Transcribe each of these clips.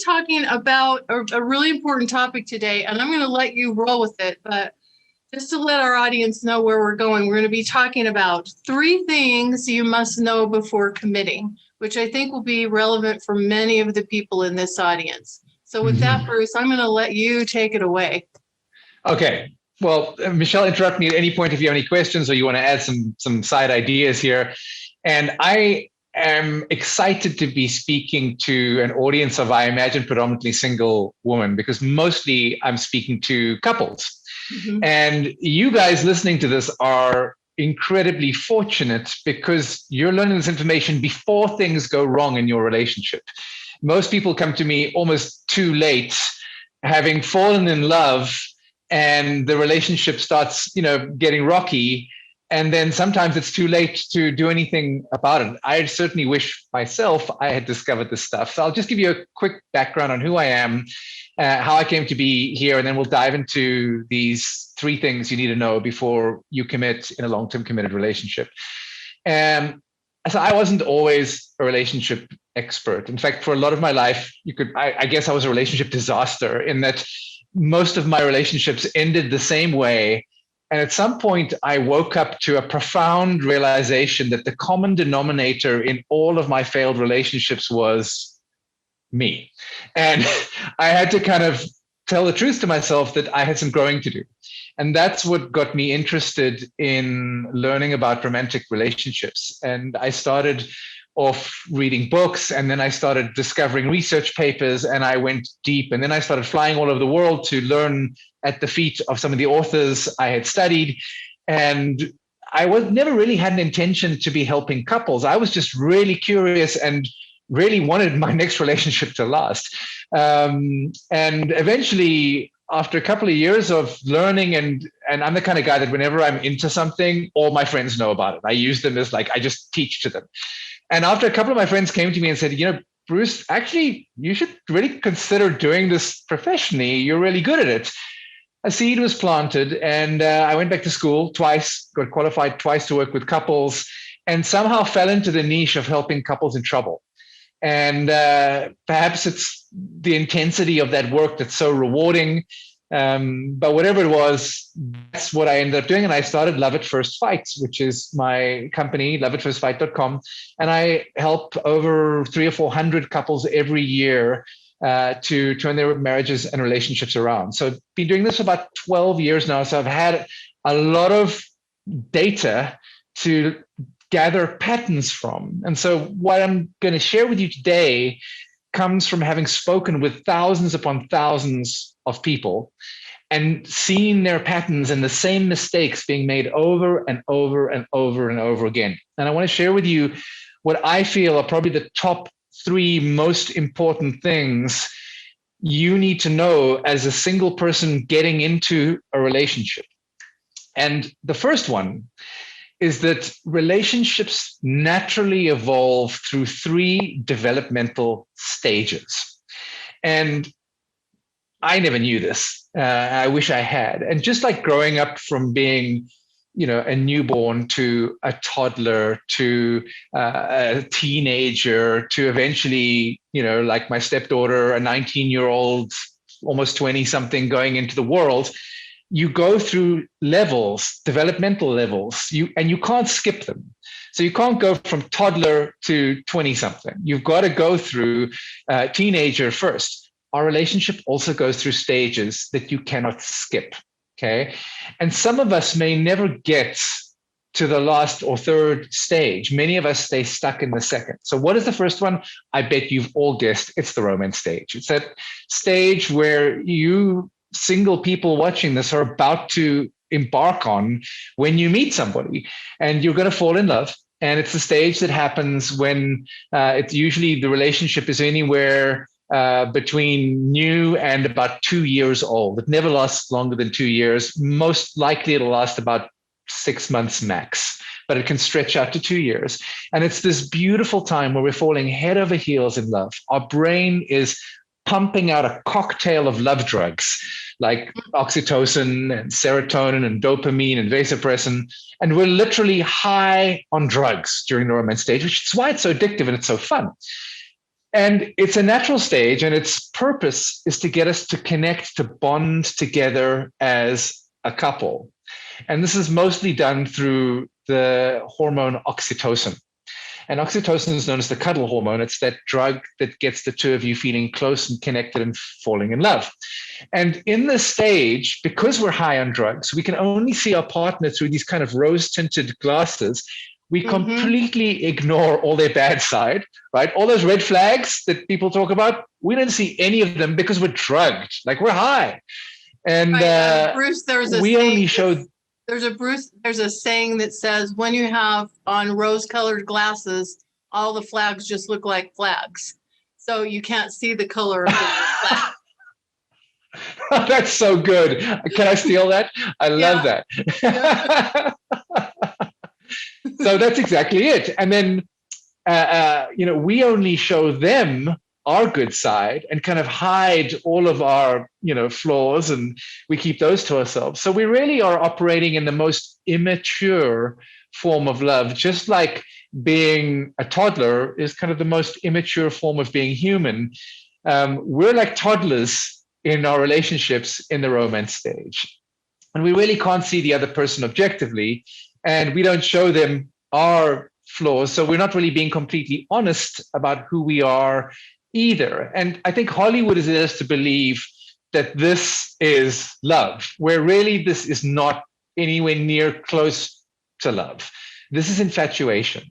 talking about a really important topic today, and I'm going to let you roll with it. But just to let our audience know where we're going, we're going to be talking about 3 things you must know before committing, which I think will be relevant for many of the people in this audience. So with that, Bruce, I'm going to let you take it away. Okay. Well, Michelle, interrupt me at any point if you have any questions or you want to add some side ideas here. And I am excited to be speaking to an audience of, I imagine, predominantly single women, because mostly I'm speaking to couples. Mm-hmm. And you guys listening to this are incredibly fortunate because you're learning this information before things go wrong in your relationship. Most people come to me almost too late, having fallen in love, and the relationship starts, getting rocky. And then sometimes it's too late to do anything about it. I certainly wish myself I had discovered this stuff. So I'll just give you a quick background on who I am, how I came to be here, and then we'll dive into these 3 things you need to know before you commit in a long-term committed relationship. So I wasn't always a relationship expert. In fact, for a lot of my life, I guess I was a relationship disaster in that most of my relationships ended the same way. And at some point, I woke up to a profound realization that the common denominator in all of my failed relationships was me. And I had to kind of tell the truth to myself that I had some growing to do. And that's what got me interested in learning about romantic relationships. And I started off reading books, and then I started discovering research papers, and I went deep. And then I started flying all over the world to learn at the feet of some of the authors I had studied. And I never really had an intention to be helping couples. I was just really curious and really wanted my next relationship to last. And eventually, after a couple of years of learning, and I'm the kind of guy that whenever I'm into something, all my friends know about it. I use them as I just teach to them. And after a couple of my friends came to me and said, Bruce, actually, you should really consider doing this professionally. You're really good at it. A seed was planted, and I went back to school twice, got qualified twice to work with couples, and somehow fell into the niche of helping couples in trouble. And perhaps it's the intensity of that work that's so rewarding. But whatever it was, that's what I ended up doing. And I started Love at First Fight, which is my company, loveatfirstfight.com. And I help over 300 or 400 couples every year to turn their marriages and relationships around. So I've been doing this for about 12 years now. So I've had a lot of data to gather patterns from. And so what I'm going to share with you today comes from having spoken with thousands upon thousands of people and seeing their patterns and the same mistakes being made over and over and over and over again. And I want to share with you what I feel are probably the top 3 most important things you need to know as a single person getting into a relationship. And the first one is that relationships naturally evolve through 3 developmental stages. And I never knew this. I wish I had. And just like growing up from being, a newborn to a toddler to a teenager to eventually, like my stepdaughter, a 19-year-old, almost 20-something going into the world, you go through levels, developmental levels, and you can't skip them. So you can't go from toddler to 20-something. You've got to go through teenager first. Our relationship also goes through stages that you cannot skip, okay? And some of us may never get to the last or 3rd stage. Many of us stay stuck in the 2nd. So what is the first one? I bet you've all guessed it's the romance stage. It's that stage where you single people watching this are about to embark on when you meet somebody and you're going to fall in love. And it's the stage that happens when it's usually the relationship is anywhere between new and about 2 years old. It never lasts longer than 2 years. Most likely it'll last about 6 months max, but it can stretch out to 2 years. And it's this beautiful time where we're falling head over heels in love. Our brain is pumping out a cocktail of love drugs like oxytocin and serotonin and dopamine and vasopressin. And we're literally high on drugs during the romance stage, which is why it's so addictive and it's so fun. And it's a natural stage, and its purpose is to get us to connect, to bond together as a couple. And this is mostly done through the hormone oxytocin. And oxytocin is known as the cuddle hormone. It's that drug that gets the two of you feeling close and connected and falling in love. And in this stage, because we're high on drugs, we can only see our partner through these kind of rose-tinted glasses. We completely ignore all their bad side, right? All those red flags that people talk about, we don't see any of them because we're drugged, like we're high. And Bruce, there's a we only showed. There's a saying that says when you have on rose-colored glasses, all the flags just look like flags. So you can't see the color of the flag. That's so good. Can I steal that? I love that. So that's exactly it. And then, we only show them our good side and kind of hide all of our, flaws, and we keep those to ourselves. So we really are operating in the most immature form of love, just like being a toddler is kind of the most immature form of being human. We're like toddlers in our relationships in the romance stage. And we really can't see the other person objectively, and we don't show them our flaws. So we're not really being completely honest about who we are either. And I think Hollywood is led us to believe that this is love, where really this is not anywhere near close to love. This is infatuation.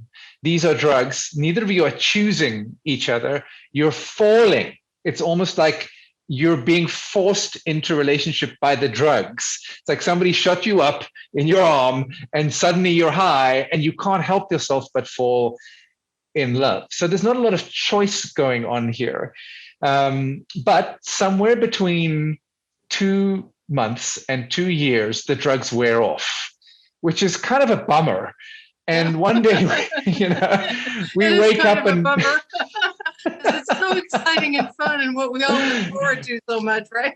These are drugs. Neither of you are choosing each other. You're falling. It's almost like you're being forced into a relationship by the drugs. It's like somebody shut you up in your arm and suddenly you're high and you can't help yourself but fall in love. So there's not a lot of choice going on here. But somewhere between 2 months and 2 years, the drugs wear off, which is kind of a bummer. And one day, we wake up and it's so exciting and fun and what we all look forward to so much, right?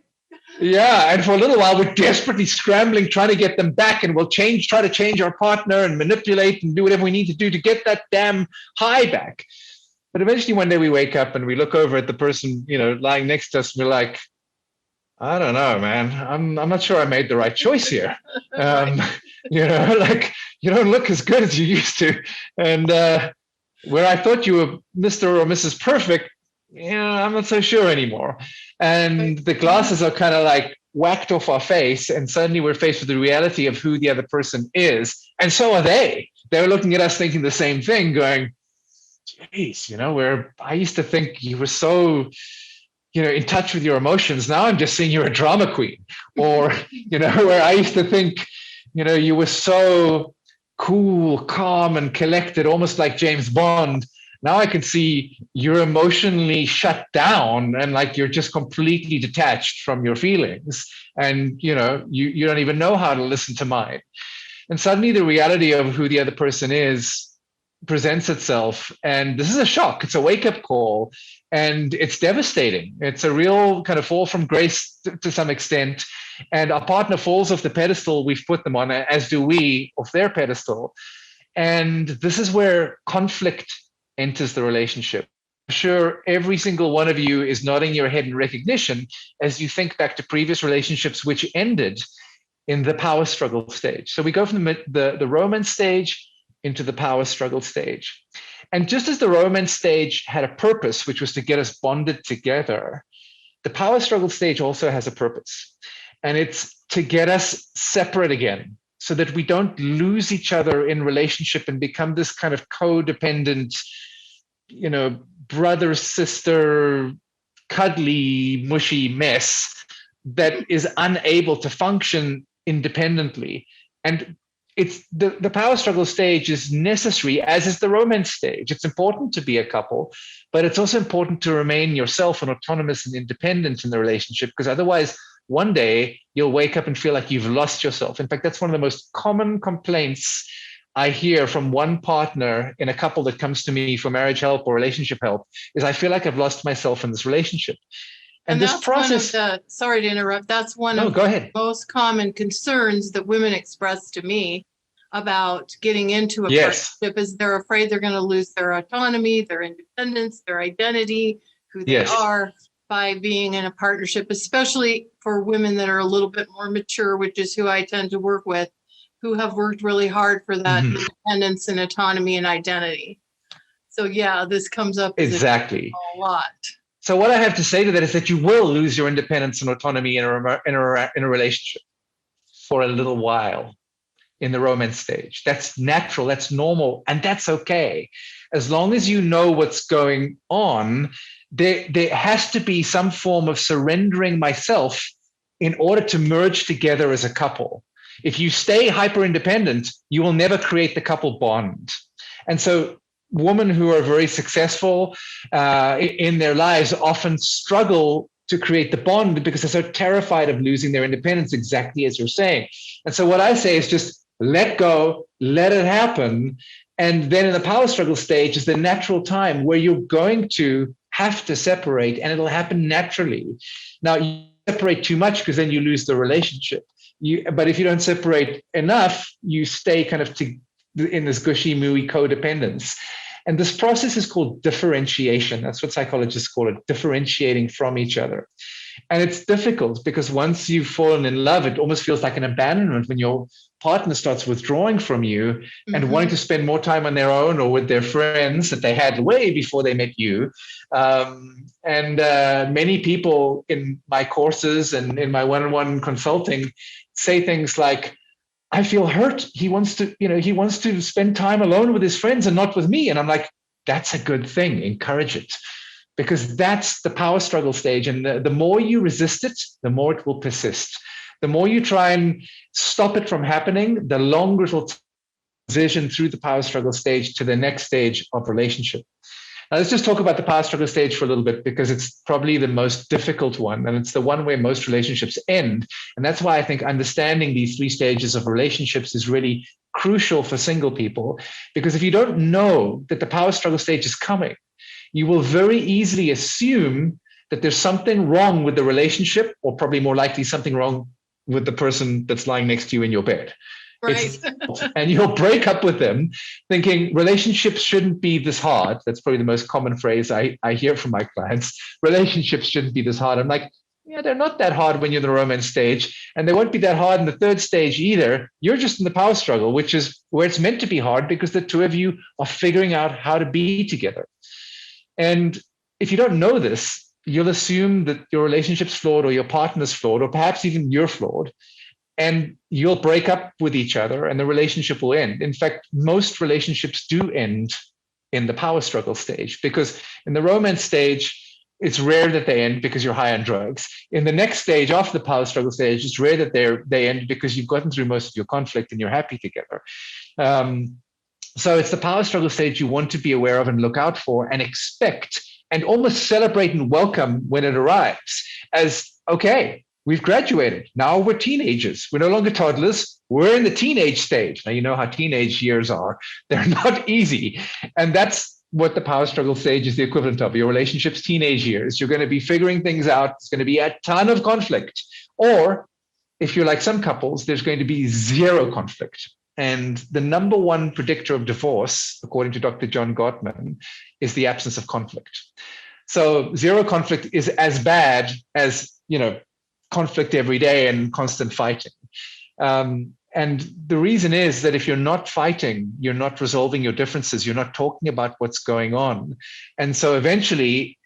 Yeah, and for a little while, we're desperately scrambling, trying to get them back, and we'll try to change our partner and manipulate and do whatever we need to do to get that damn high back. But eventually one day we wake up and we look over at the person, lying next to us, and we're like, I don't know, man. I'm not sure I made the right choice here. Like you don't look as good as you used to. And where I thought you were Mr. or Mrs. Perfect, I'm not so sure anymore. And the glasses are kind of like whacked off our face, and suddenly we're faced with the reality of who the other person is. And so are they. They're looking at us thinking the same thing, going, geez, where I used to think you were so, in touch with your emotions. Now I'm just seeing you're a drama queen. Or, where I used to think, you were so cool, calm, and collected, almost like James Bond. Now I can see you're emotionally shut down and like you're just completely detached from your feelings. And, you don't even know how to listen to mine. And suddenly the reality of who the other person is presents itself. And this is a shock. It's a wake-up call. And it's devastating. It's a real kind of fall from grace to some extent. And our partner falls off the pedestal we've put them on, as do we, off their pedestal. And this is where conflict enters the relationship. I'm sure every single one of you is nodding your head in recognition as you think back to previous relationships which ended in the power struggle stage. So we go from the romance stage into the power struggle stage. And just as the romance stage had a purpose, which was to get us bonded together, the power struggle stage also has a purpose. And it's to get us separate again, so that we don't lose each other in relationship and become this kind of codependent, brother, sister, cuddly, mushy mess that is unable to function independently. And it's the power struggle stage is necessary, as is the romance stage. It's important to be a couple, but it's also important to remain yourself and autonomous and independent in the relationship, because otherwise one day you'll wake up and feel like you've lost yourself. In fact, that's one of the most common complaints I hear from one partner in a couple that comes to me for marriage help or relationship help, is I feel like I've lost myself in this relationship. And this process, sorry to interrupt, that's one of go ahead. the most common concerns that women express to me about getting into a Yes. partnership is they're afraid they're going to lose their autonomy, their independence, their identity, who they Yes. are by being in a partnership, especially for women that are a little bit more mature, which is who I tend to work with, who have worked really hard for that independence and autonomy and identity. So yeah, this comes up as Exactly. a lot. So what I have to say to that is that you will lose your independence and autonomy in a relationship for a little while in the romance stage. That's natural, that's normal, and that's okay. As long as you know what's going on, there has to be some form of surrendering myself in order to merge together as a couple. If you stay hyper independent, you will never create the couple bond. And so women who are very successful in their lives often struggle to create the bond because they're so terrified of losing their independence, exactly as you're saying. And so what I say is just let go, let it happen. And then in the power struggle stage is the natural time where you're going to have to separate, and it'll happen naturally. Now, you separate too much because then you lose the relationship. But if you don't separate enough, you stay kind of in this gushy, mooey codependence. And this process is called differentiation. That's what psychologists call it, differentiating from each other. And it's difficult because once you've fallen in love, it almost feels like an abandonment when your partner starts withdrawing from you and wanting to spend more time on their own or with their friends that they had way before they met you. Many people in my courses and in my one-on-one consulting say things like, I feel hurt. He wants to spend time alone with his friends and not with me. And I'm like, that's a good thing. Encourage it. Because that's the power struggle stage. And the more you resist it, the more it will persist. The more you try and stop it from happening, the longer it will transition through the power struggle stage to the next stage of relationship. Now, let's just talk about the power struggle stage for a little bit, because it's probably the most difficult one, and it's the one where most relationships end. And that's why I think understanding these three stages of relationships is really crucial for single people, because if you don't know that the power struggle stage is coming, you will very easily assume that there's something wrong with the relationship, or probably more likely something wrong with the person that's lying next to you in your bed. Right. And you'll break up with them thinking relationships shouldn't be this hard. That's probably the most common phrase I hear from my clients. Relationships shouldn't be this hard. I'm like, yeah, they're not that hard when you're in the romance stage, and they won't be that hard in the third stage either. You're just in the power struggle, which is where it's meant to be hard, because the two of you are figuring out how to be together. And if you don't know this, you'll assume that your relationship's flawed, or your partner's flawed, or perhaps even you're flawed. And you'll break up with each other and the relationship will end. In fact, most relationships do end in the power struggle stage, because in the romance stage, it's rare that they end because you're high on drugs. In the next stage, after the power struggle stage, it's rare that they end because you've gotten through most of your conflict and you're happy together. So it's the power struggle stage you want to be aware of and look out for and expect and almost celebrate and welcome when it arrives as, okay, we've graduated. Now we're teenagers. We're no longer toddlers. We're in the teenage stage. Now, you know how teenage years are. They're not easy. And that's what the power struggle stage is the equivalent of. Your relationship's teenage years. You're going to be figuring things out. It's going to be a ton of conflict. Or if you're like some couples, there's going to be zero conflict. And the number one predictor of divorce, according to Dr. John Gottman, is the absence of conflict. So zero conflict is as bad as, conflict every day and constant fighting. And the reason is that if you're not fighting, you're not resolving your differences, you're not talking about what's going on. And so eventually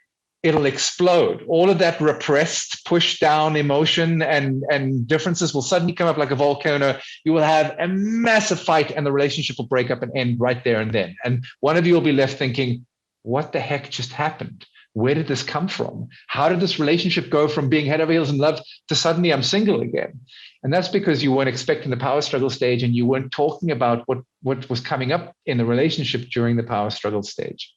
it'll explode. All of that repressed, pushed down emotion and differences will suddenly come up like a volcano. You will have a massive fight and the relationship will break up and end right there and then. And one of you will be left thinking, what the heck just happened? Where did this come from? How did this relationship go from being head over heels in love to suddenly I'm single again? And that's because you weren't expecting the power struggle stage and you weren't talking about what was coming up in the relationship during the power struggle stage.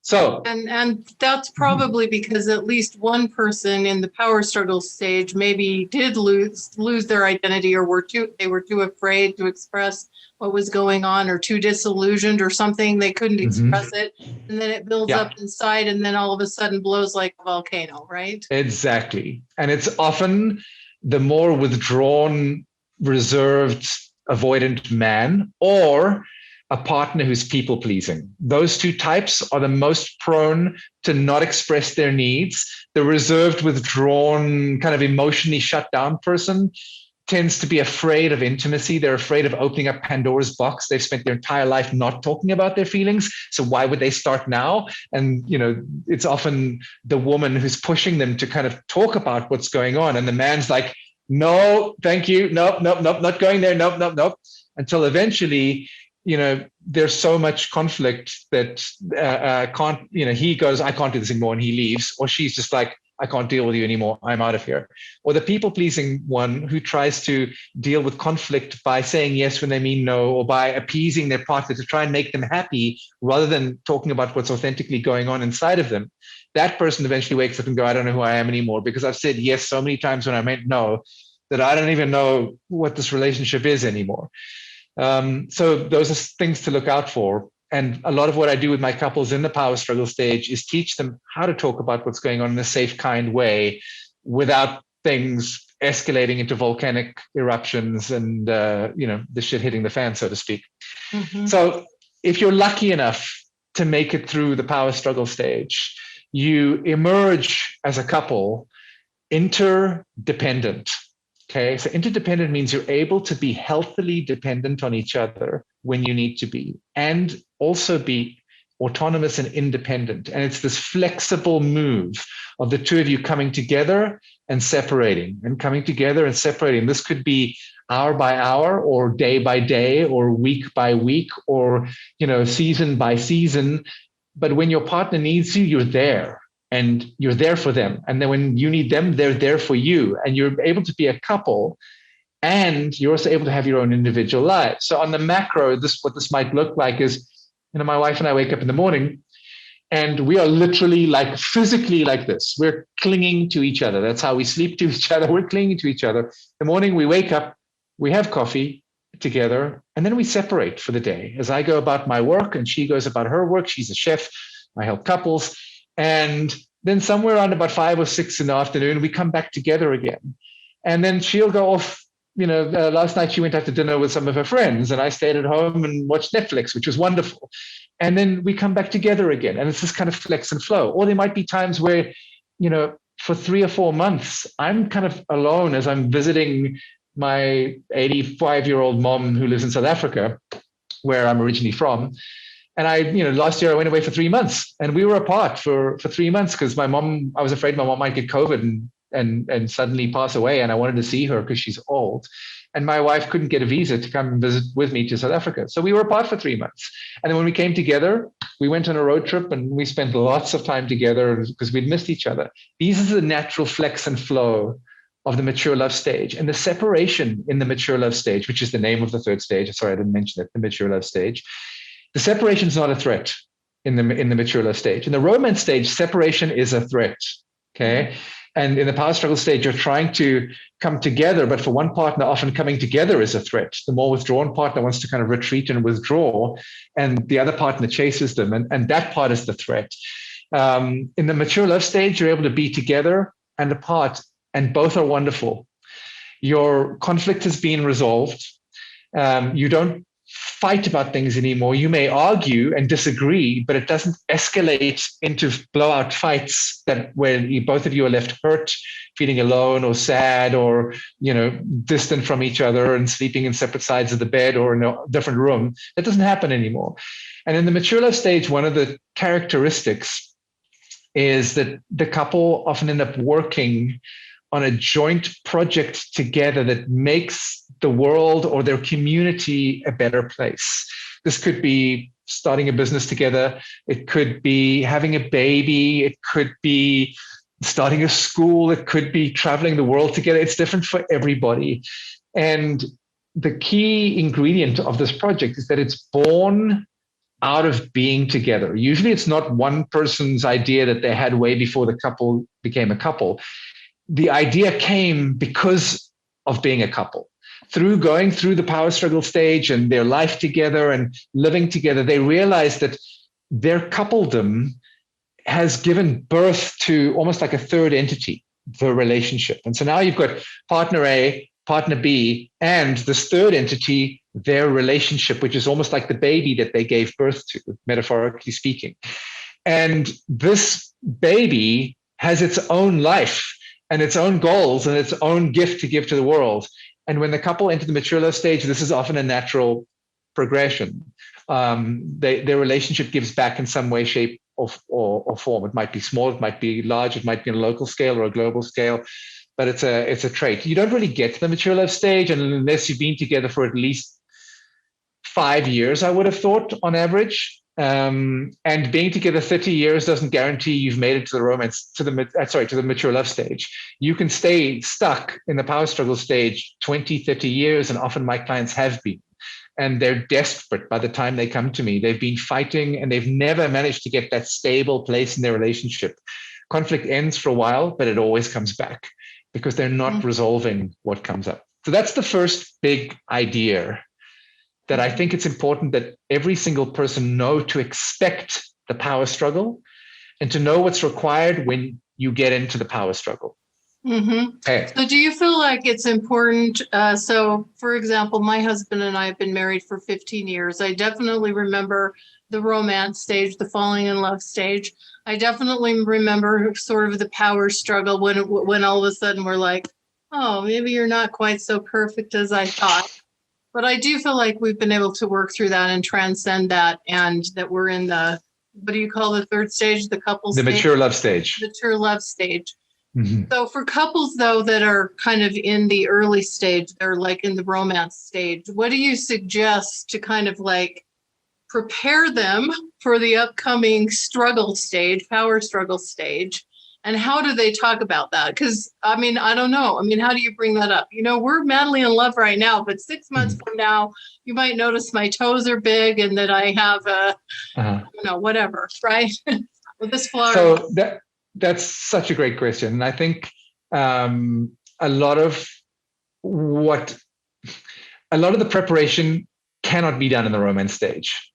So, and that's probably because at least one person in the power struggle stage maybe did lose their identity, or they were too afraid to express what was going on, or too disillusioned or something. They couldn't express it. And then it builds up inside and then all of a sudden blows like a volcano, right? Exactly. And it's often the more withdrawn, reserved, avoidant man, or a partner who's people pleasing. Those two types are the most prone to not express their needs. The reserved, withdrawn, kind of emotionally shut down person tends to be afraid of intimacy. They're afraid of opening up Pandora's box. They've spent their entire life not talking about their feelings. So why would they start now? And, it's often the woman who's pushing them to kind of talk about what's going on. And the man's like, no, thank you. Nope, nope, nope, not going there. Nope, nope, nope. Until eventually, there's so much conflict that he goes, I can't do this anymore, and he leaves. Or she's just like, I can't deal with you anymore. I'm out of here. Or the people-pleasing one who tries to deal with conflict by saying yes when they mean no, or by appeasing their partner to try and make them happy rather than talking about what's authentically going on inside of them. That person eventually wakes up and go, I don't know who I am anymore, because I've said yes so many times when I meant no that I don't even know what this relationship is anymore. So those are things to look out for. And a lot of what I do with my couples in the power struggle stage is teach them how to talk about what's going on in a safe, kind way without things escalating into volcanic eruptions and, the shit hitting the fan, so to speak. Mm-hmm. So if you're lucky enough to make it through the power struggle stage, you emerge as a couple interdependent. Okay, so interdependent means you're able to be healthily dependent on each other when you need to be, and also be autonomous and independent. And it's this flexible move of the two of you coming together and separating, and coming together and separating. This could be hour by hour, or day by day, or week by week, or season by season. But when your partner needs you, you're there. And you're there for them. And then when you need them, they're there for you. And you're able to be a couple, and you're also able to have your own individual lives. So on the macro, what this might look like is, my wife and I wake up in the morning, and we are literally physically like this. We're clinging to each other. That's how we sleep to each other. We're clinging to each other. In the morning, we wake up, we have coffee together, and then we separate for the day. As I go about my work and she goes about her work, she's a chef. I help couples. And then somewhere around about 5 or 6 in the afternoon, we come back together again. And then she'll go off. Last night she went out to dinner with some of her friends, and I stayed at home and watched Netflix, which was wonderful. And then we come back together again. And it's this kind of flex and flow. Or there might be times where, for 3 or 4 months, I'm kind of alone as I'm visiting my 85-year-old mom who lives in South Africa, where I'm originally from. And last year I went away for 3 months, and we were apart for 3 months because I was afraid my mom might get COVID and suddenly pass away. And I wanted to see her because she's old, and my wife couldn't get a visa to come and visit with me to South Africa. So we were apart for 3 months. And then when we came together, we went on a road trip, and we spent lots of time together because we'd missed each other. These are the natural flex and flow of the mature love stage. And the separation in the mature love stage, which is the name of the third stage. Sorry, I didn't mention it, the mature love stage. The separation is not a threat in the mature love stage. In the romance stage, separation is a threat, okay? And in the power struggle stage, you're trying to come together, but for one partner, often coming together is a threat. The more withdrawn partner wants to kind of retreat and withdraw, and the other partner chases them, and that part is the threat. In the mature love stage, you're able to be together and apart, and both are wonderful. Your conflict has been resolved. You don't fight about things anymore. You may argue and disagree, but it doesn't escalate into blowout fights where both of you are left hurt, feeling alone or sad or distant from each other and sleeping in separate sides of the bed or in a different room. That doesn't happen anymore. And in the mature love stage, one of the characteristics is that the couple often end up working on a joint project together that makes the world or their community a better place. This could be starting a business together. It could be having a baby. It could be starting a school. It could be traveling the world together. It's different for everybody. And the key ingredient of this project is that it's born out of being together. Usually it's not one person's idea that they had way before the couple became a couple. The idea came because of being a couple. Through going through the power struggle stage and their life together and living together, they realized that their coupledom has given birth to almost like a third entity, the relationship. And so now you've got partner A, partner B, and this third entity their relationship, which is almost like the baby that they gave birth to, metaphorically speaking. And this baby has its own life and its own goals and its own gift to give to the world. And when the couple enter the mature love stage, this is often a natural progression. Their relationship gives back in some way, shape, or form. It might be small, it might be large, it might be on a local scale or a global scale, but it's a trait. You don't really get to the mature love stage unless you've been together for at least 5 years, I would have thought, on average. And being together 30 years doesn't guarantee you've made it to the romance, to the mature love stage. You can stay stuck in the power struggle stage 20, 30 years, and often my clients have been. And they're desperate by the time they come to me. They've been fighting and they've never managed to get that stable place in their relationship. Conflict ends for a while, but it always comes back because they're not resolving what comes up. So that's the first big idea, that I think it's important that every single person know to expect the power struggle and to know what's required when you get into the power struggle. Mm-hmm. Okay. So do you feel like it's important? So, for example, my husband and I have been married for 15 years. I definitely remember the romance stage, the falling in love stage. I definitely remember sort of the power struggle when all of a sudden we're like, oh, maybe you're not quite so perfect as I thought. But I do feel like we've been able to work through that and transcend that, and that we're in the, what do you call the third stage, the couple stage? The mature love stage. Mature love stage. Mm-hmm. So for couples, though, that are kind of in the early stage, they're like in the romance stage, what do you suggest to kind of like prepare them for the upcoming struggle stage, power struggle stage? And how do they talk about that? Because, I mean, I don't know. I mean, how do you bring that up? You know, we're madly in love right now, but 6 months from now, you might notice my toes are big and that I have whatever, right? With this flower. So that's such a great question. And I think a lot of the preparation cannot be done in the romance stage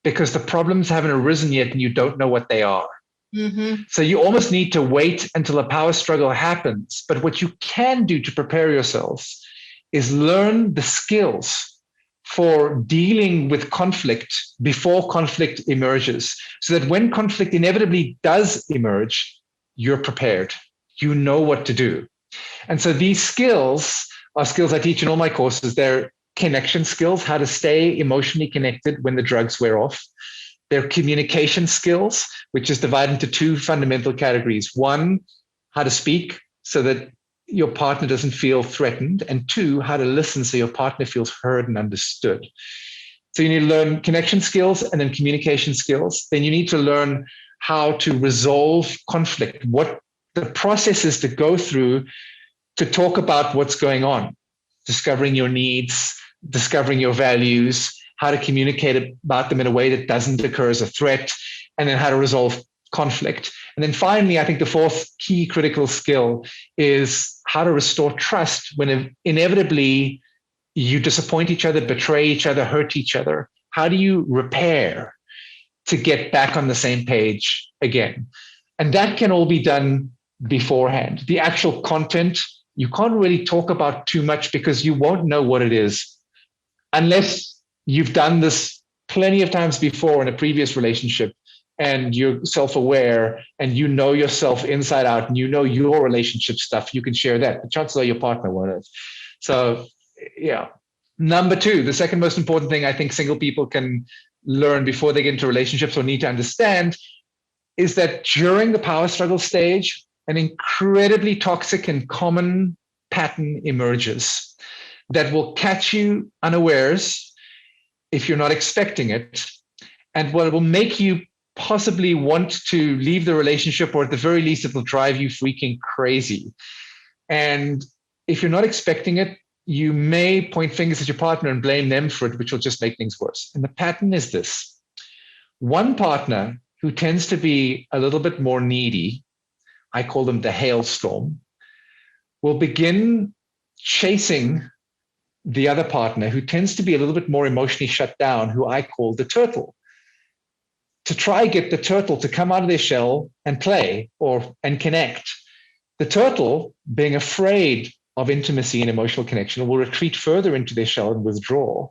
because the problems haven't arisen yet and you don't know what they are. Mm-hmm. So you almost need to wait until a power struggle happens. But what you can do to prepare yourselves is learn the skills for dealing with conflict before conflict emerges, so that when conflict inevitably does emerge, you're prepared. You know what to do. And so these skills are skills I teach in all my courses. They're connection skills, how to stay emotionally connected when the drugs wear off. They're communication skills, which is divided into two fundamental categories. One, how to speak so that your partner doesn't feel threatened. And two, how to listen so your partner feels heard and understood. So you need to learn connection skills and then communication skills. Then you need to learn how to resolve conflict, what the process is to go through to talk about what's going on, discovering your needs, discovering your values, how to communicate about them in a way that doesn't occur as a threat, and then how to resolve conflict. And then finally, I think the fourth key critical skill is how to restore trust when inevitably you disappoint each other, betray each other, hurt each other. How do you repair to get back on the same page again? And that can all be done beforehand. The actual content, you can't really talk about too much because you won't know what it is unless you've done this plenty of times before in a previous relationship and you're self-aware and you know yourself inside out and you know your relationship stuff, you can share that. But chances are your partner won't have. So, yeah. Number two, the second most important thing I think single people can learn before they get into relationships or need to understand is that during the power struggle stage, an incredibly toxic and common pattern emerges that will catch you unawares if you're not expecting it, and what will make you possibly want to leave the relationship, or at the very least, it will drive you freaking crazy. And if you're not expecting it, you may point fingers at your partner and blame them for it, which will just make things worse. And the pattern is this. One partner who tends to be a little bit more needy, I call them the hailstorm, will begin chasing the other partner who tends to be a little bit more emotionally shut down, who I call the turtle, to try get the turtle to come out of their shell and play and connect. The turtle, being afraid of intimacy and emotional connection, will retreat further into their shell and withdraw.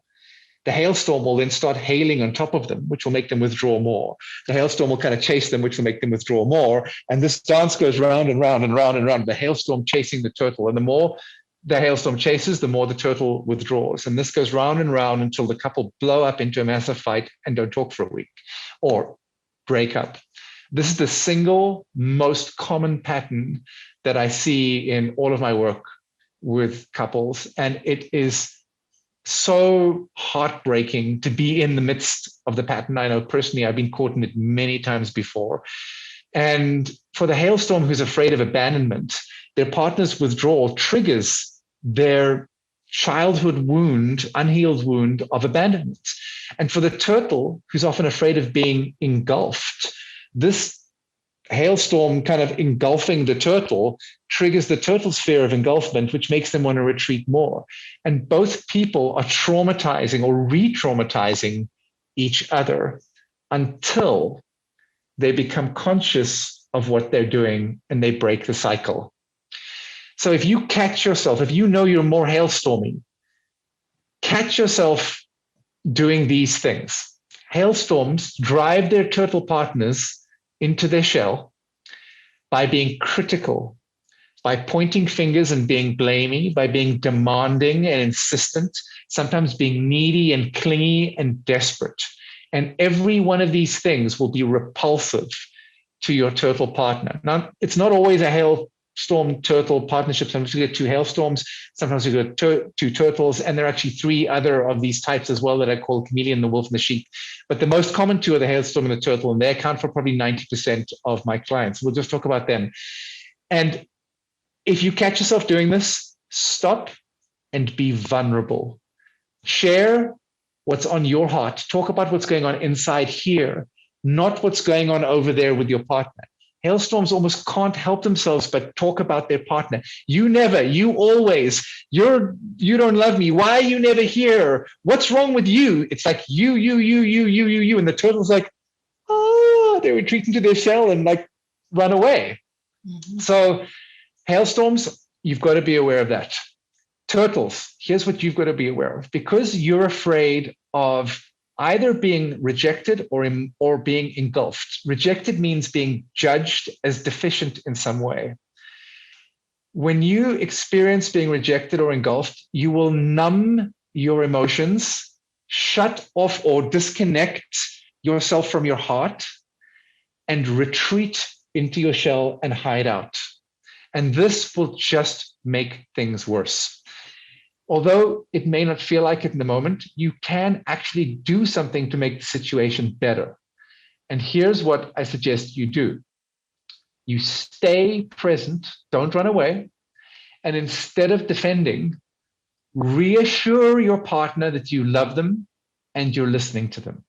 the hailstorm will then start hailing on top of them, which will make them withdraw more. The hailstorm will kind of chase them, which will make them withdraw more. And this dance goes round and round and round and round, the hailstorm chasing the turtle. And the more the hailstorm chases, the more the turtle withdraws. And this goes round and round until the couple blow up into a massive fight and don't talk for a week or break up. This is the single most common pattern that I see in all of my work with couples. And it is so heartbreaking to be in the midst of the pattern. I know personally, I've been caught in it many times before. And for the hailstorm who's afraid of abandonment, their partner's withdrawal triggers their childhood wound, unhealed wound of abandonment. And for the turtle who's often afraid of being engulfed, this hailstorm kind of engulfing the turtle triggers the turtle's fear of engulfment, which makes them want to retreat more. And both people are traumatizing or re-traumatizing each other until they become conscious of what they're doing and they break the cycle. So if you catch yourself, if you know you're more hailstormy, catch yourself doing these things. Hailstorms drive their turtle partners into their shell by being critical, by pointing fingers and being blamey, by being demanding and insistent, sometimes being needy and clingy and desperate. And every one of these things will be repulsive to your turtle partner. Now, it's not always a hailstorm turtle partnership. Sometimes you get two hailstorms, sometimes you get two turtles, and there are actually three other of these types as well that I call chameleon, the wolf, and the sheep. But the most common two are the hailstorm and the turtle, and they account for probably 90% of my clients. We'll just talk about them. And if you catch yourself doing this, stop and be vulnerable. Share what's on your heart. Talk about what's going on inside here, not what's going on over there with your partner. Hailstorms almost can't help themselves but talk about their partner. You never, you always, you don't love me. Why are you never here? What's wrong with you? It's like you. And the turtle's like, oh, they retreat into their shell and like run away. Mm-hmm. So hailstorms, you've got to be aware of that. Turtles, here's what you've got to be aware of. Because you're afraid of either being rejected or being engulfed. Rejected means being judged as deficient in some way. When you experience being rejected or engulfed, you will numb your emotions, shut off or disconnect yourself from your heart, and retreat into your shell and hide out. And this will just make things worse. Although it may not feel like it in the moment, you can actually do something to make the situation better. And here's what I suggest you do. You stay present, don't run away, and instead of defending, reassure your partner that you love them and you're listening to them.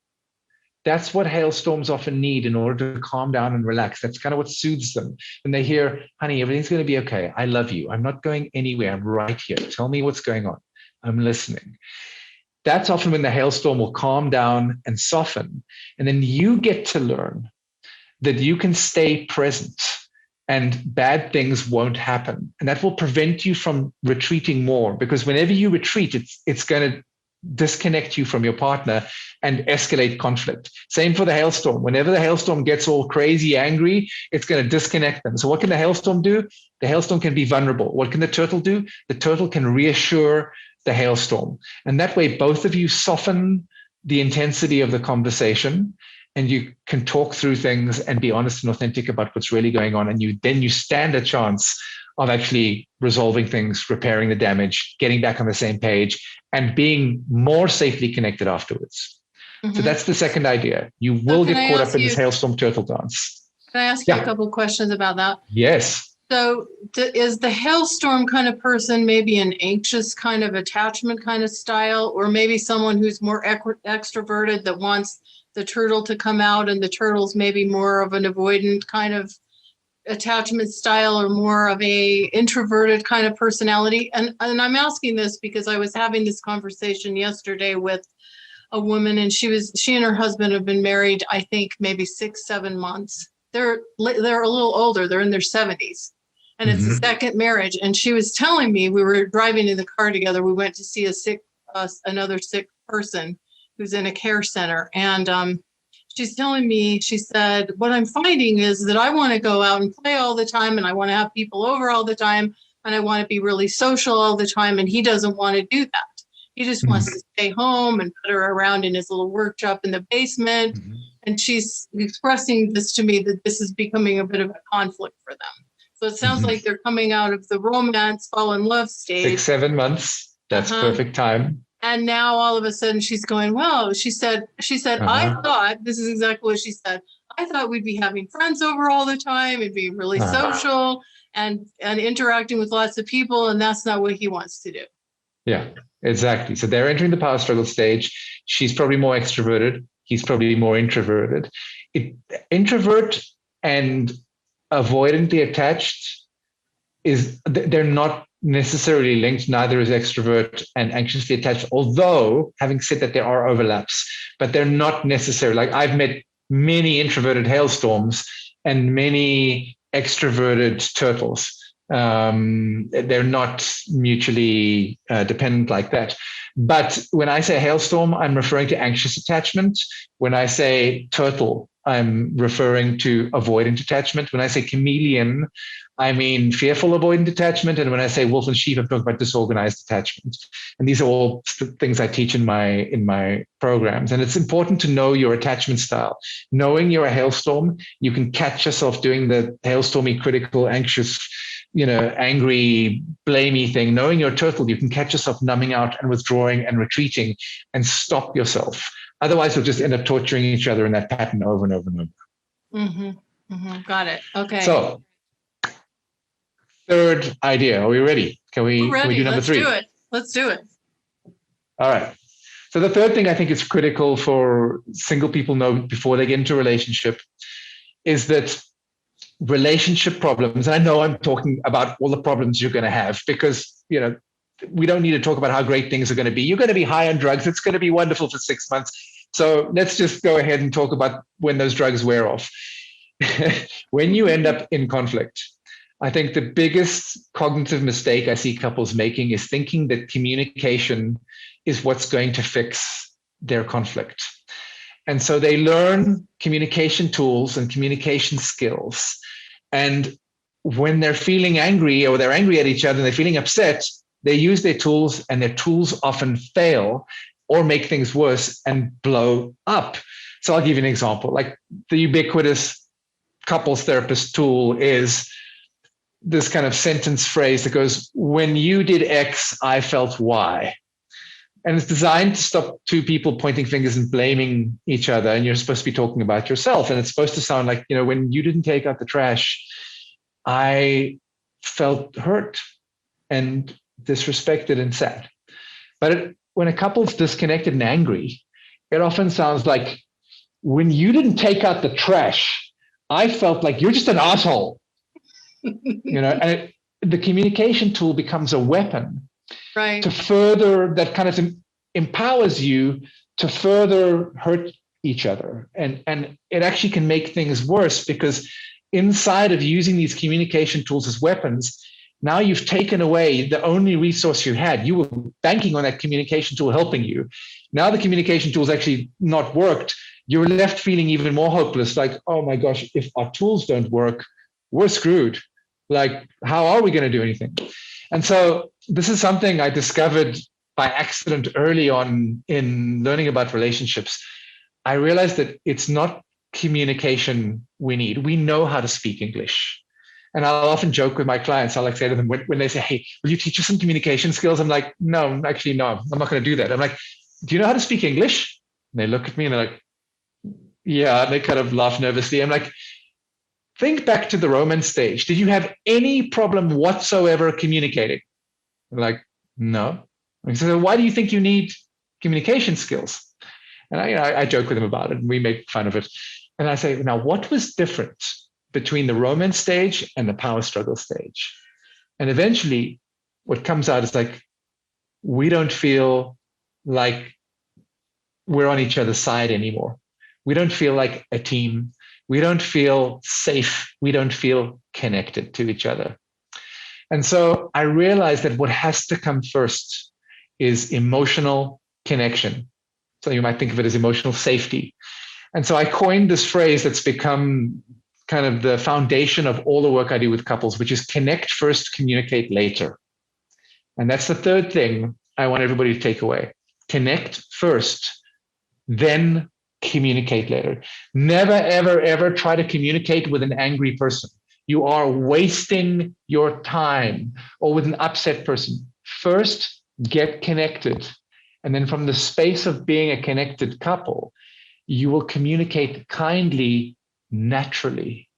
That's what hailstorms often need in order to calm down and relax. That's kind of what soothes them. When they hear, honey, everything's going to be okay. I love you. I'm not going anywhere. I'm right here. Tell me what's going on. I'm listening. That's often when the hailstorm will calm down and soften. And then you get to learn that you can stay present and bad things won't happen. And that will prevent you from retreating more, because whenever you retreat, it's going to disconnect you from your partner and escalate conflict. Same for the hailstorm. Whenever the hailstorm gets all crazy angry, it's going to disconnect them. So what can the hailstorm do? The hailstorm can be vulnerable. What can the turtle do? The turtle can reassure the hailstorm. And that way, both of you soften the intensity of the conversation, and you can talk through things and be honest and authentic about what's really going on. And you stand a chance of actually resolving things, repairing the damage, getting back on the same page, and being more safely connected afterwards. Mm-hmm. So that's the second idea. You will get caught up in this hailstorm turtle dance. Can I ask you a couple of questions about that? Yes. So is the hailstorm kind of person maybe an anxious kind of attachment kind of style, or maybe someone who's more extroverted that wants the turtle to come out, and the turtle's maybe more of an avoidant kind of attachment style, or more of a introverted kind of personality? And I'm asking this because I was having this conversation yesterday with a woman, and she and her husband have been married, I think maybe 6-7 months. They're a little older. They're in their 70s, and it's a second marriage. And she was telling me, we were driving in the car together. We went to see another sick person who's in a care center. And she's telling me, she said, what I'm finding is that I want to go out and play all the time, and I want to have people over all the time, and I want to be really social all the time. And he doesn't want to do that. He just wants to stay home and putter around in his little workshop in the basement. And she's expressing this to me, that this is becoming a bit of a conflict for them. So it sounds like they're coming out of the romance, fall in love stage. 6-7 months. That's perfect time. And now all of a sudden she's going, well, she said, I thought, this is exactly what she said. I thought we'd be having friends over all the time. It'd be really social and interacting with lots of people. And that's not what he wants to do. Yeah, exactly. So they're entering the power struggle stage. She's probably more extroverted. He's probably more introverted. Introvert and avoidantly attached they're not necessarily linked. Neither is extrovert and anxiously attached, although having said that, there are overlaps, but they're not necessarily. Like, I've met many introverted hailstorms and many extroverted turtles. They're not mutually dependent like that. But when I say hailstorm, I'm referring to anxious attachment. When I say turtle, I'm referring to avoidant attachment. When I say chameleon, I mean fearful avoidant attachment. And when I say wolf and sheep, I'm talking about disorganized attachment. And these are all things I teach in my programs. And it's important to know your attachment style. Knowing you're a hailstorm, you can catch yourself doing the hailstormy, critical, anxious, angry, blamey thing. Knowing you're a turtle, you can catch yourself numbing out and withdrawing and retreating and stop yourself. Otherwise, we'll just end up torturing each other in that pattern over and over and over. Got it. Okay. So, third idea. Are we ready? Can we do number 3? Let's do it. All right. So the third thing I think is critical for single people know before they get into a relationship is that relationship problems, and I know I'm talking about all the problems you're going to have, because, we don't need to talk about how great things are going to be. You're going to be high on drugs. It's going to be wonderful for 6 months. So let's just go ahead and talk about when those drugs wear off. When you end up in conflict, I think the biggest cognitive mistake I see couples making is thinking that communication is what's going to fix their conflict. And so they learn communication tools and communication skills. And when they're feeling angry, or they're angry at each other and they're feeling upset, they use their tools, and their tools often fail or make things worse and blow up. So I'll give you an example. Like, the ubiquitous couples therapist tool is this kind of sentence phrase that goes, when you did X, I felt Y. And it's designed to stop two people pointing fingers and blaming each other. And you're supposed to be talking about yourself. And it's supposed to sound like, when you didn't take out the trash, I felt hurt and disrespected and sad. But when a couple's disconnected and angry, it often sounds like, when you didn't take out the trash, I felt like you're just an asshole. And the communication tool becomes a weapon, right, to further, that kind of empowers you to further hurt each other. And it actually can make things worse, because inside of using these communication tools as weapons, now you've taken away the only resource you had. You were banking on that communication tool helping you. Now the communication tool's actually not worked. You're left feeling even more hopeless, like, oh my gosh, if our tools don't work, we're screwed. Like, how are we going to do anything? And so this is something I discovered by accident early on in learning about relationships. I realized that it's not communication we need. We know how to speak English. And I'll often joke with my clients. I'll say to them when they say, hey, will you teach us some communication skills? I'm like, no, actually, no, I'm not going to do that. I'm like, do you know how to speak English? And they look at me and they're like, yeah, and they kind of laugh nervously. I'm like, think back to the romance stage. Did you have any problem whatsoever communicating? I'm like, no. And so why do you think you need communication skills? And I joke with them about it, and we make fun of it. And I say, now, what was different between the romance stage and the power struggle stage? And eventually what comes out is like, we don't feel like we're on each other's side anymore. We don't feel like a team. We don't feel safe. We don't feel connected to each other. And so I realized that what has to come first is emotional connection. So you might think of it as emotional safety. And so I coined this phrase that's become kind of the foundation of all the work I do with couples, which is connect first, communicate later. And that's the third thing I want everybody to take away. Connect first, then communicate later. Never, ever, ever try to communicate with an angry person. You are wasting your time, or with an upset person. First, get connected. And then from the space of being a connected couple, you will communicate kindly, naturally,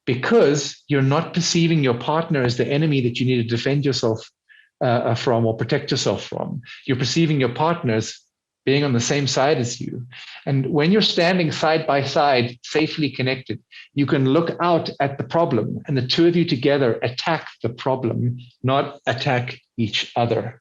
because you're not perceiving your partner as the enemy that you need to defend yourself from or protect yourself from. You're perceiving your partners being on the same side as you. And when you're standing side by side, safely connected, you can look out at the problem, and the two of you together attack the problem, not attack each other.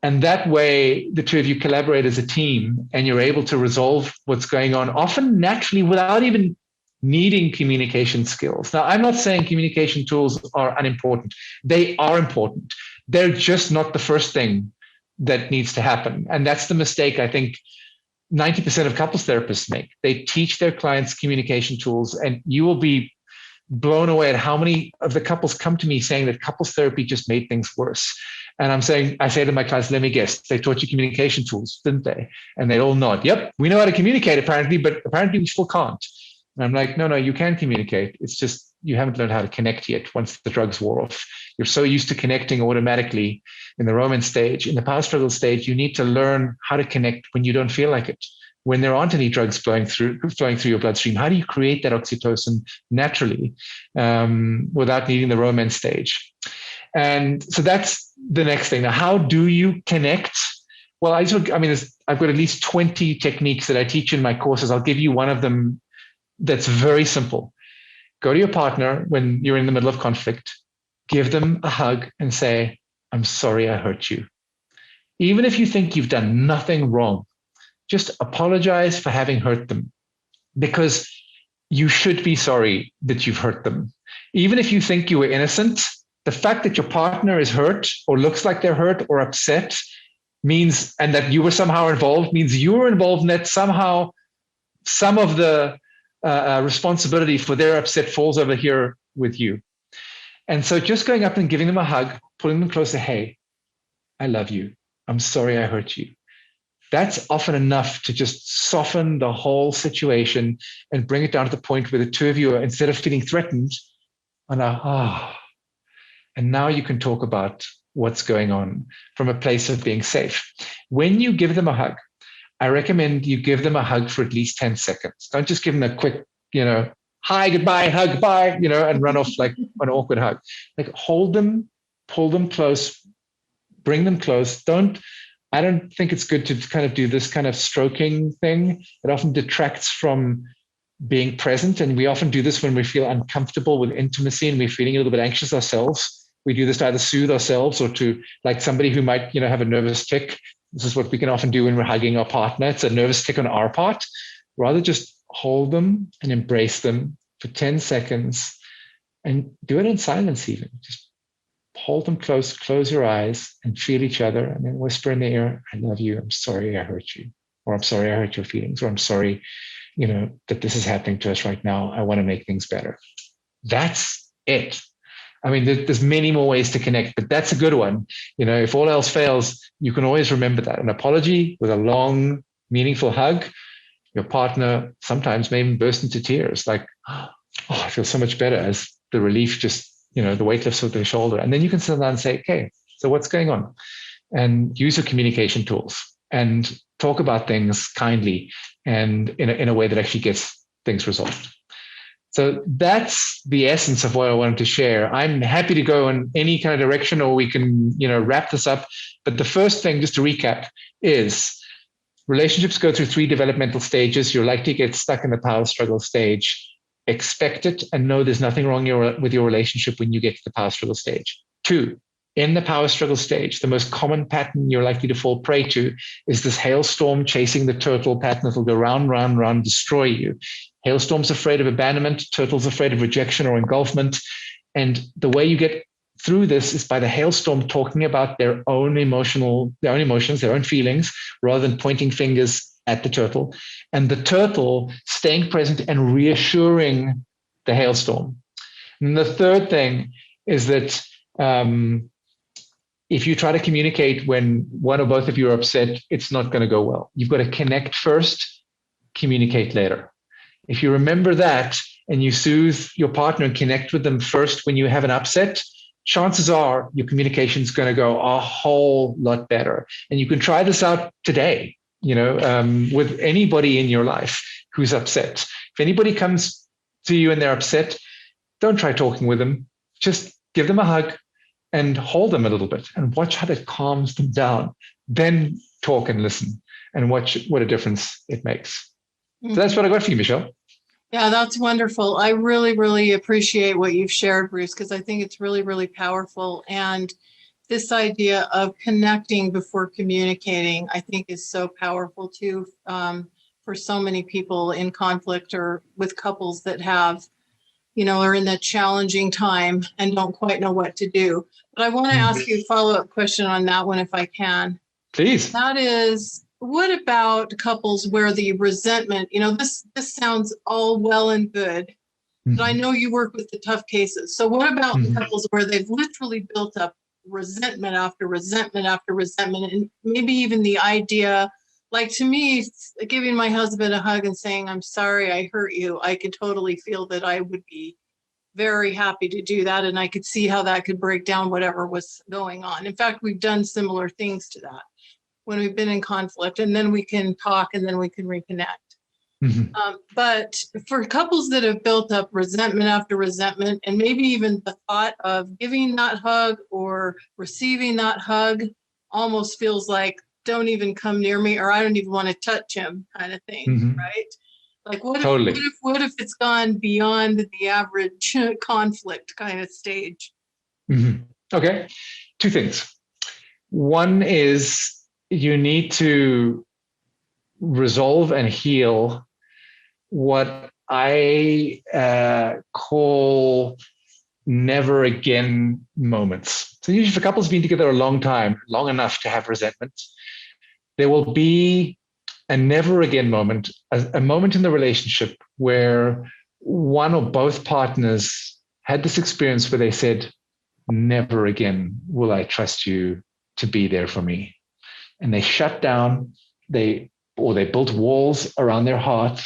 And that way, the two of you collaborate as a team, and you're able to resolve what's going on, often naturally, without even needing communication skills. Now, I'm not saying communication tools are unimportant. They are important. They're just not the first thing that needs to happen. And that's the mistake I think 90% of couples therapists make. They teach their clients communication tools, and you will be blown away at how many of the couples come to me saying that couples therapy just made things worse. And I say to my clients, let me guess, they taught you communication tools, didn't they? And they all nod. Yep, we know how to communicate apparently, but apparently we still can't. And I'm like, no, you can communicate. It's just you haven't learned how to connect yet once the drugs wore off. You're so used to connecting automatically in the romance stage. In the power struggle stage, you need to learn how to connect when you don't feel like it. When there aren't any drugs flowing through your bloodstream, how do you create that oxytocin naturally without needing the romance stage? And so that's the next thing. Now, how do you connect? Well, I've got at least 20 techniques that I teach in my courses. I'll give you one of them that's very simple. Go to your partner when you're in the middle of conflict, give them a hug and say, I'm sorry I hurt you. Even if you think you've done nothing wrong, just apologize for having hurt them, because you should be sorry that you've hurt them. Even if you think you were innocent, the fact that your partner is hurt or looks like they're hurt or upset means, and that you were somehow involved, means you were involved in that somehow. Some of the responsibility for their upset falls over here with you. And so just going up and giving them a hug, pulling them closer, hey, I love you. I'm sorry I hurt you. That's often enough to just soften the whole situation and bring it down to the point where the two of you are, instead of feeling threatened, are now, and now you can talk about what's going on from a place of being safe. When you give them a hug, I recommend you give them a hug for at least 10 seconds. Don't just give them a quick, hi, goodbye, hug, bye, and run off like an awkward hug. Like hold them, pull them close, bring them close. I don't think it's good to kind of do this kind of stroking thing. It often detracts from being present. And we often do this when we feel uncomfortable with intimacy and we're feeling a little bit anxious ourselves. We do this to either soothe ourselves or to, like somebody who might, have a nervous tick. This is what we can often do when we're hugging our partner. It's a nervous tick on our part. Rather just hold them and embrace them for 10 seconds and do it in silence even. Just hold them close, close your eyes and feel each other and then whisper in their ear, I love you, I'm sorry I hurt you, or I'm sorry I hurt your feelings, or I'm sorry, that this is happening to us right now. I want to make things better. That's it. I mean, there's many more ways to connect, but that's a good one. If all else fails, you can always remember that. An apology with a long, meaningful hug, your partner sometimes may even burst into tears, like, oh, I feel so much better, as the relief just, the weight lifts off their shoulder. And then you can sit down and say, okay, so what's going on? And use your communication tools and talk about things kindly and in a way that actually gets things resolved. So that's the essence of what I wanted to share. I'm happy to go in any kind of direction, or we can, wrap this up. But the first thing, just to recap, is relationships go through 3 developmental stages. You're likely to get stuck in the power struggle stage. Expect it and know there's nothing wrong with your relationship when you get to the power struggle stage. 2, in the power struggle stage, the most common pattern you're likely to fall prey to is this hailstorm chasing the turtle pattern that will go round, round, round, destroy you. Hailstorm's afraid of abandonment, turtle's afraid of rejection or engulfment. And the way you get through this is by the hailstorm talking about their own emotions, their own feelings, rather than pointing fingers at the turtle, and the turtle staying present and reassuring the hailstorm. And the third thing is that if you try to communicate when one or both of you are upset, it's not going to go well. You've got to connect first, communicate later. If you remember that and you soothe your partner and connect with them first when you have an upset, chances are your communication is going to go a whole lot better. And you can try this out today, with anybody in your life who's upset. If anybody comes to you and they're upset, don't try talking with them. Just give them a hug and hold them a little bit and watch how that calms them down. Then talk and listen and watch what a difference it makes. So that's what I got for you, Michelle. Yeah, that's wonderful. I really, really appreciate what you've shared, Bruce, because I think it's really, really powerful. And this idea of connecting before communicating, I think is so powerful too, for so many people in conflict or with couples that have, are in that challenging time and don't quite know what to do. But I want to ask you a follow-up question on that one, if I can. Please. That is, what about couples where the resentment, this sounds all well and good, but I know you work with the tough cases. So what about couples where they've literally built up resentment after resentment after resentment, and maybe even the idea, like to me, giving my husband a hug and saying, I'm sorry I hurt you, I could totally feel that I would be very happy to do that. And I could see how that could break down whatever was going on. In fact, we've done similar things to that when we've been in conflict, and then we can talk and then we can reconnect. But for couples that have built up resentment after resentment, and maybe even the thought of giving that hug or receiving that hug almost feels like, don't even come near me, or I don't even want to touch him, kind of thing, right? Like what if it's gone beyond the average conflict kind of stage? Okay, two things. One is you need to resolve and heal what I call never again moments. So usually if a couple's been together a long time, long enough to have resentment, there will be a never again moment, a moment in the relationship where one or both partners had this experience where they said, never again will I trust you to be there for me. And they shut down, they built walls around their hearts,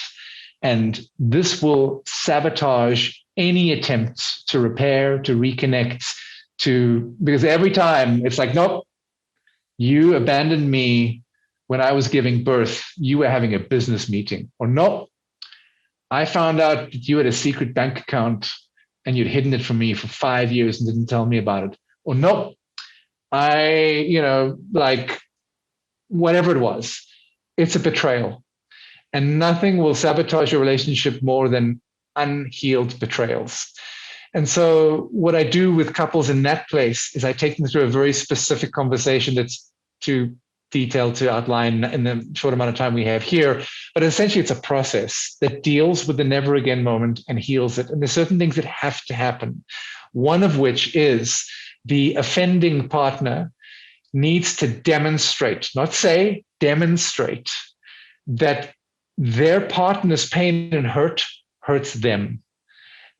and this will sabotage any attempt to repair, to reconnect, because every time it's like, nope, you abandoned me when I was giving birth, you were having a business meeting. Or nope, I found out that you had a secret bank account and you'd hidden it from me for 5 years and didn't tell me about it. Or nope, whatever it was, it's a betrayal. And nothing will sabotage your relationship more than unhealed betrayals. And so what I do with couples in that place is I take them through a very specific conversation that's too detailed to outline in the short amount of time we have here. But essentially it's a process that deals with the never again moment and heals it. And there's certain things that have to happen. One of which is the offending partner needs to demonstrate, not say, demonstrate that their partner's pain and hurt hurts them.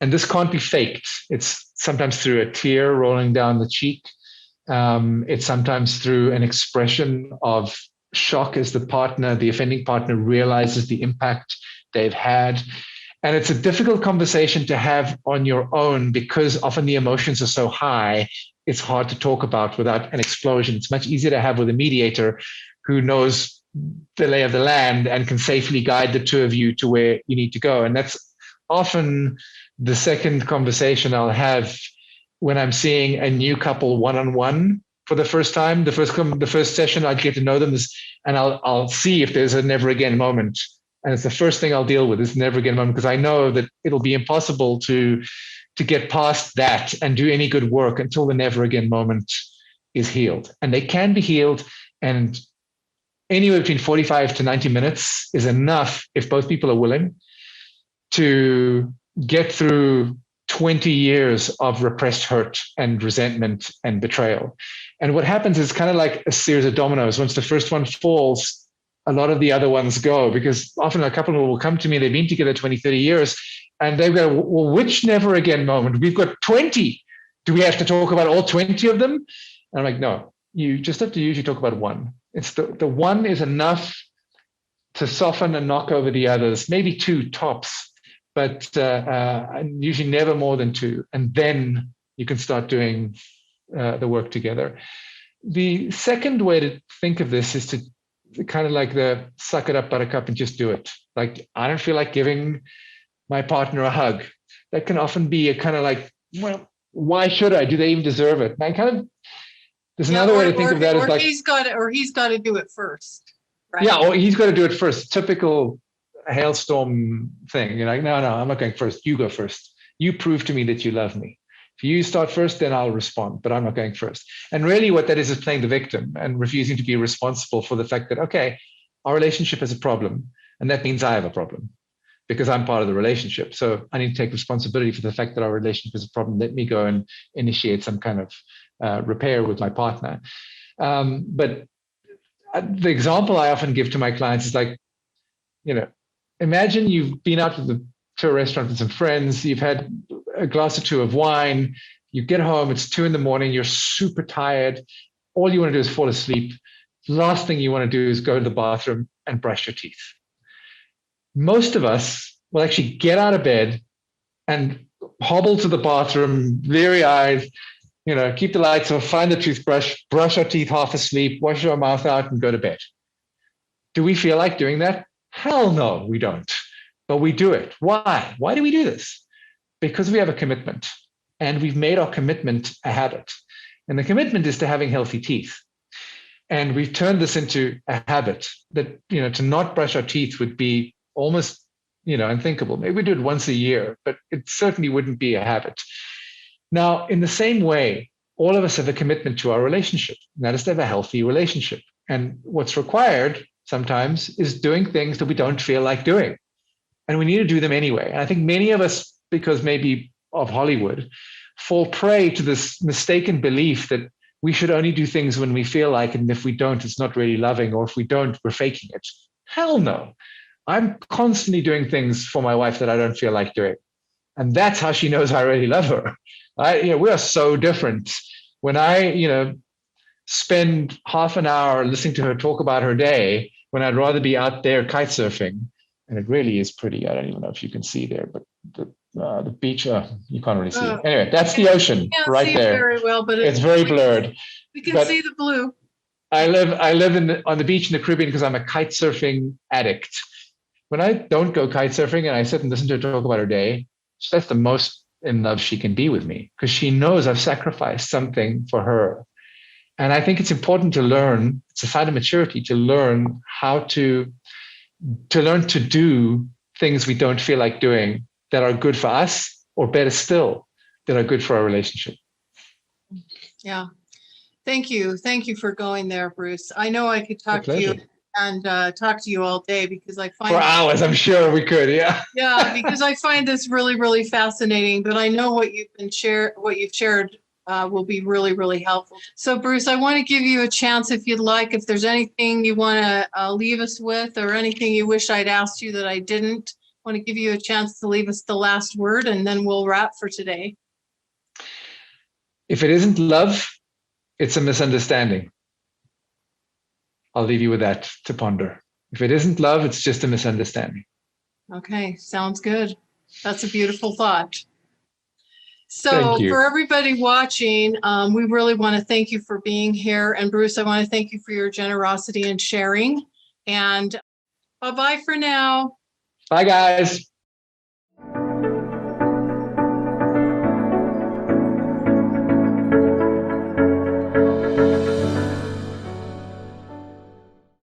And this can't be faked. It's sometimes through a tear rolling down the cheek. It's sometimes through an expression of shock as the offending partner realizes the impact they've had. And it's a difficult conversation to have on your own because often the emotions are so high, it's hard to talk about without an explosion. It's much easier to have with a mediator who knows the lay of the land and can safely guide the two of you to where you need to go. And that's often the second conversation I'll have when I'm seeing a new couple one-on-one for the first time. The first session, I'd get to know them, and I'll see if there's a never again moment. And it's the first thing I'll deal with is never again moment, because I know that it'll be impossible to get past that and do any good work until the never again moment is healed. And they can be healed, and anywhere between 45 to 90 minutes is enough if both people are willing to get through 20 years of repressed hurt and resentment and betrayal. And what happens is kind of like a series of dominoes. Once the first one falls, a lot of the other ones go, because often a couple will come to me, they've been together 20, 30 years, and they go, well, which never again moment? We've got 20. Do we have to talk about all 20 of them? And I'm like, no, you just have to usually talk about one. It's the one is enough to soften and knock over the others, maybe two tops, but usually never more than two. And then you can start doing the work together. The second way to think of this is to kind of like the suck it up, buttercup, and just do it. Like, I don't feel like giving my partner a hug. That can often be a kind of like, well, why should I? Do they even deserve it? And I kind of, there's another way to think of that is like, he's got to do it first. Right? Yeah, or he's got to do it first. Typical Hailstorm thing. You're like, no, I'm not going first. You go first. You prove to me that you love me. If you start first, then I'll respond, but I'm not going first. And really what that is playing the victim and refusing to be responsible for the fact that, okay, our relationship has a problem, and that means I have a problem because I'm part of the relationship. So I need to take responsibility for the fact that our relationship is a problem. Let me go and initiate some kind of repair with my partner. But the example I often give to my clients is like, imagine you've been out to a restaurant with some friends, you've had a glass or two of wine, you get home, it's 2 a.m, you're super tired. All you want to do is fall asleep. Last thing you want to do is go to the bathroom and brush your teeth. Most of us will actually get out of bed and hobble to the bathroom, bleary-eyed, keep the lights off, find the toothbrush, brush our teeth half asleep, wash our mouth out, and go to bed. Do we feel like doing that? Hell no, we don't. But we do it. Why? Why do we do this? Because we have a commitment, and we've made our commitment a habit. And the commitment is to having healthy teeth. And we've turned this into a habit that, to not brush our teeth would be almost, unthinkable. Maybe we do it once a year, but it certainly wouldn't be a habit. Now, in the same way, all of us have a commitment to our relationship, and that is to have a healthy relationship. And what's required sometimes is doing things that we don't feel like doing. And we need to do them anyway. And I think many of us, because maybe of Hollywood, fall prey to this mistaken belief that we should only do things when we feel like it, and if we don't, it's not really loving, or if we don't, we're faking it. Hell no. I'm constantly doing things for my wife that I don't feel like doing. And that's how she knows I really love her. We are so different. When I, spend half an hour listening to her talk about her day, when I'd rather be out there kite surfing, and it really is pretty. I don't even know if you can see there, but the beach, you can't really see it. Anyway, that's the ocean right there. Very well, but it's very blurred. We can see the blue. I live on the beach in the Caribbean because I'm a kite surfing addict. When I don't go kite surfing and I sit and listen to her talk about her day, that's the most in love she can be with me, because she knows I've sacrificed something for her. And I think it's important to learn, it's a sign of maturity, to learn how to learn to do things we don't feel like doing that are good for us, or better still, that are good for our relationship. Yeah. Thank you. Thank you for going there, Bruce. I know I could talk to you and talk to you all day, because I find for hours, I'm sure we could. Yeah. Yeah, because I find this really, really fascinating, but I know what you've shared will be really, really helpful. So Bruce, I want to give you a chance, if you'd like, if there's anything you want to leave us with, or anything you wish I'd asked you that I didn't. I want to give you a chance to leave us the last word, and then we'll wrap for today. If it isn't love, it's a misunderstanding. I'll leave you with that to ponder. If it isn't love, it's just a misunderstanding. Okay, sounds good. That's a beautiful thought. So for everybody watching, we really want to thank you for being here. And Bruce, I want to thank you for your generosity and sharing. And bye-bye for now. Bye, guys.